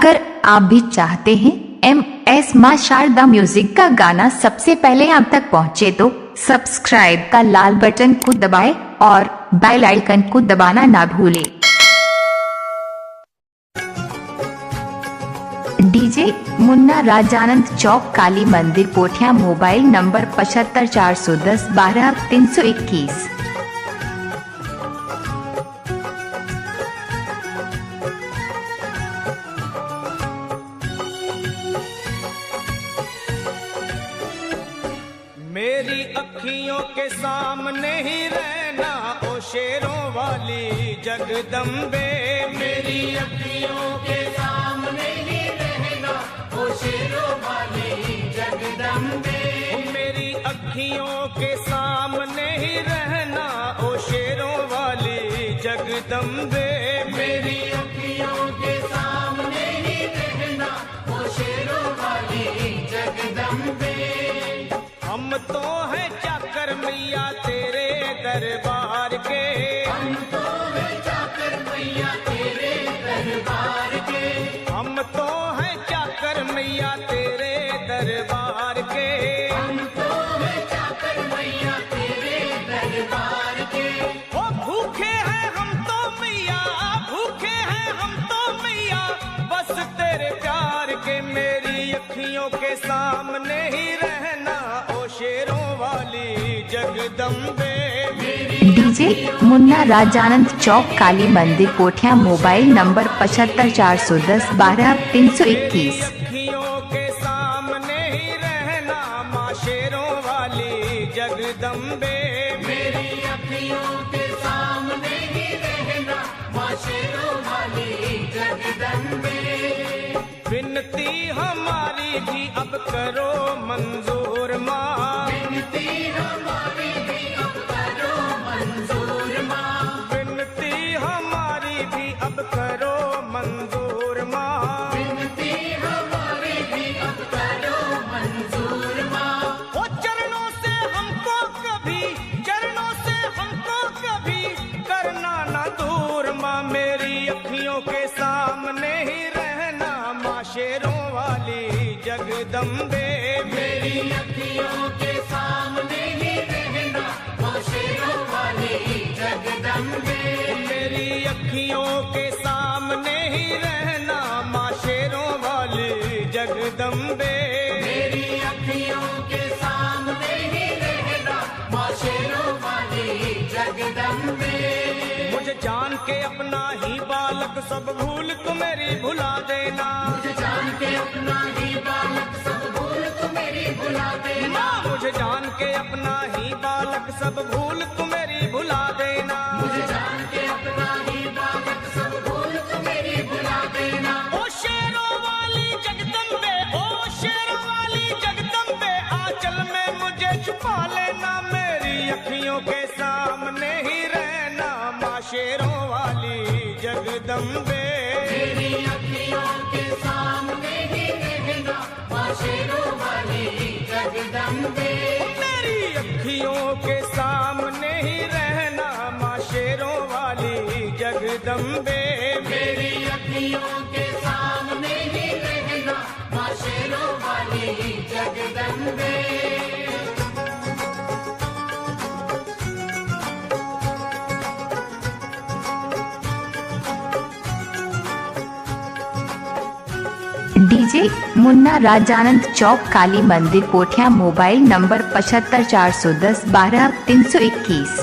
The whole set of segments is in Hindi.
अगर आप भी चाहते हैं MS मां शारदा म्यूजिक का गाना सबसे पहले आप तक पहुंचे तो सब्सक्राइब का लाल बटन को दबाएं और बेल आइकन को दबाना ना भूलें। डीजे मुन्ना राजानंद चौक काली मंदिर पोठिया मोबाइल नंबर 75 410 12 321। मेरी अखियों के सामने ही रहना ओ शेरों वाली जगदम्बे। मेरी अखियों के सामने ही रहना ओ शेरों वाली जगदम्बे। मेरी अखियों के सामने ही रहना ओ शेरों वाली जगदम्बे। मेरी अखियों के सामने ही रहना ओ शेरों वाली जगदम्बे। हम तो हैं चाकर मैया तेरे दरबार के। हम तो हैं चाकर मैया तेरे दरबार के। हम तो हैं चाकर मैया तेरे दरबार के। हम तो हैं चाकर मैया तेरे दरबार के। ओ भूखे हैं हम तो मैया, भूखे हैं हम तो मैया, बस तेरे प्यार के। मेरी अखियों के सामने ही रहना ओ शेरों वाली जगदम्बे। डीजे मुन्ना राजानंद चौक काली मंदिर पोठिया मोबाइल नंबर 75 410 12 321। अखियों के सामने ही रहना माँ शेरों वाली जगदम्बे। मेरी अखियों के सामने ही रहना माँ शेरों वाली जगदम्बे। विनती हमारी भी अब करो मंजूर माँ। विनती हमारी भी अब करो मंजूर माँ। विनती हमारी भी अब करो मंजूर माँ। विनती हमारी भी अब करो मंजूर माँ। ओ चरणों से हमको कभी, चरणों से हमको कभी करना ना दूर माँ। मेरी अखियों के सामने ही रहना माँ शेरों वाली जगदम्बे। मेरी अखियों के सामने ही रहना माँ शेरों वाली जगदम्बे। मेरी अखियों के सामने ही रहना माँ शेरों वाली जगदम्बे। मेरी अखियों के सामने ही रहना माँ शेरों वाली जगदम्बे। मुझे जान के अपना ही बालक सब भूल तू मेरी भुला देना। मुझे जान के अपना ही बालक सब भूल तू मेरी भुला देना। मुझे जान के अपना ही बालक सब भूल तू मेरी भुला देना। मुझे जान के अपना ही बालक सब भूल तू मेरी भुला देना। ओ शेरों वाली जगदम्बे, ओ शेरों वाली जगदम्बे, आंचल में मुझे छुपा लेना। मेरी अखियों के सामने ही रहना माँ शेरों वाली जगदम्बे। मेरी अखियों के सामने ही रहना माँ शेरों वाली जगदम्बे। मेरी अखियों के सामने ही रहना माँ शेरों वाली जगदम्बे। मेरी अखियों के सामने ही रहना माँ शेरों वाली जगदम्बे। डीजे मुन्ना राजानंद चौक काली मंदिर पोठिया मोबाइल नंबर 75 410 12 321।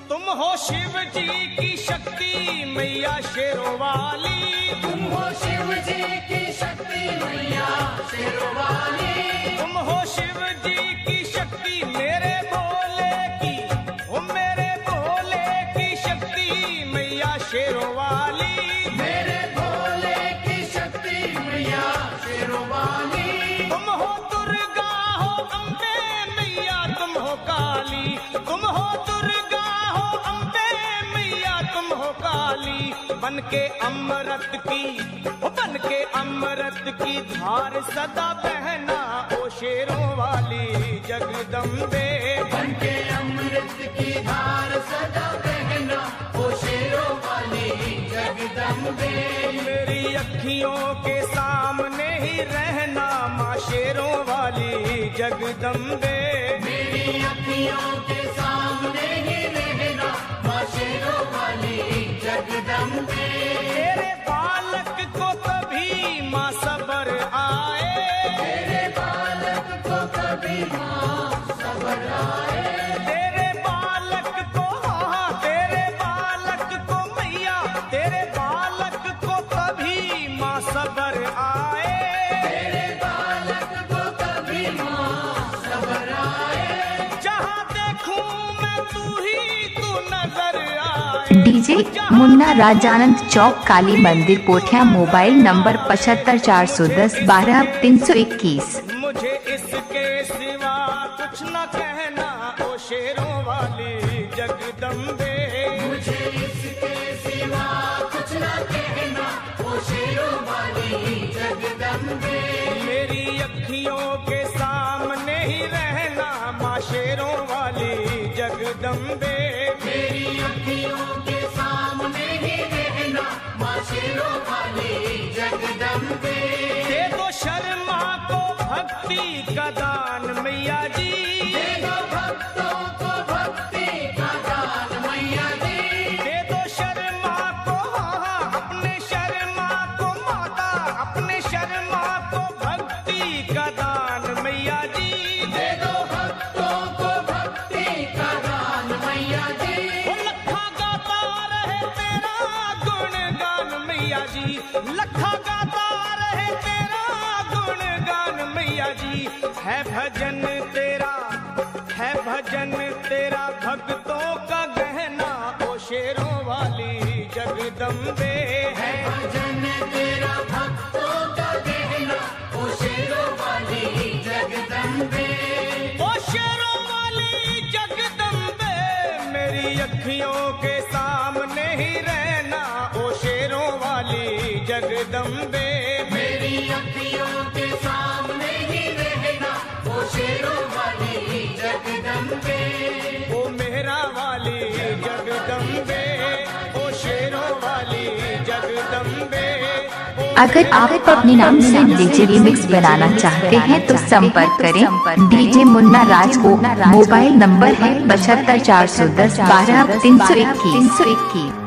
तुम हो शिव जी की शक्ति मैया शेरों वाली। तुम हो शिव जी की शक्ति मैया शेरों वाली। तुम हो शिव जी की शक्ति मेरे भोले की, ओ मेरे भोले की शक्ति मैया शेरों वाली। मेरे भोले की शक्ति मैया शेरों वाली। तुम हो दुर्गा हो अम्बे मैया तुम हो काली। तुम हो दुर्गा हो अम्बे मैया तुम हो काली। बन के अमृत की, बन के अमृत की धार सदा बहना ओ शेरों वाली जगदम्बे। बन के अमृत की धार सदा बहना जगदम्बे। मेरी अखियों के सामने ही रहना माँ शेरों वाली जगदम्बे। मेरी अखियों के सामने ही रहना माँ शेरों वाली जगदम्बे। तेरे बालक को कभी माँ सबर आए, तेरे बालक को कभी माँ सबर आए। तेरे बालक को हाँ तेरे बालक को मैया, तेरे बालक को कभी माँ सबर आए। तेरे बालक को कभी माँ सबर आए। जहाँ देखूं मैं तू ही तू नजर आए। डीजे मुन्ना राजानंद चौक काली मंदिर पोठिया मोबाइल नंबर 7541012321। मुझे इसके सिवा कुछ न कहना ओ शेरों वाली जगदम्बे। मुझे इसके सिवा कुछ न कहना ओ शेरों वाली जगदम्बे। मेरी अखियों के सामने ही रहना माँ शेरों वाली जगदम्बे। मेरी अखियों के सामने ही रहना माँ शेरों वाली जगदम्बे। दे दो शर्मा को भक्ति का दान मैया जी। दे दो भक्तों को भक्ति का दान मैया जी। दे दो शर्मा को हाँ अपने शर्मा को माता, अपने शर्मा को भक्ति का दान मैया जी। दे दो भक्तों को भक्ति का दान मैया जी। वो लखा गाता रहे तेरा गुणगान मैया जी, लखा गाता रहे तेरा गुणगान मैया जी। है भजन तेरा भक्तों का गहना ओ शेरों वाली जगदम्बे। है भजन तेरा भक्तों का गहना ओ शेरों वाली जगदम्बे। ओ शेरों वाली जगदम्बे। मेरी अखियों के सामने ही रहना ओ शेरों वाली जगदम्बे। मेरी अखियों के सामने ही रहना ओ शेरों वाली जगदम्बे। ओ मेहरा वाली जगदम्बे, ओ शेरों वाली जगदम्बे। अगर आप अपने नाम से डीजे रिमिक्स बनाना चाहते हैं तो संपर्क करें डीजे मुन्ना राज को। मोबाइल नंबर है 7541012321।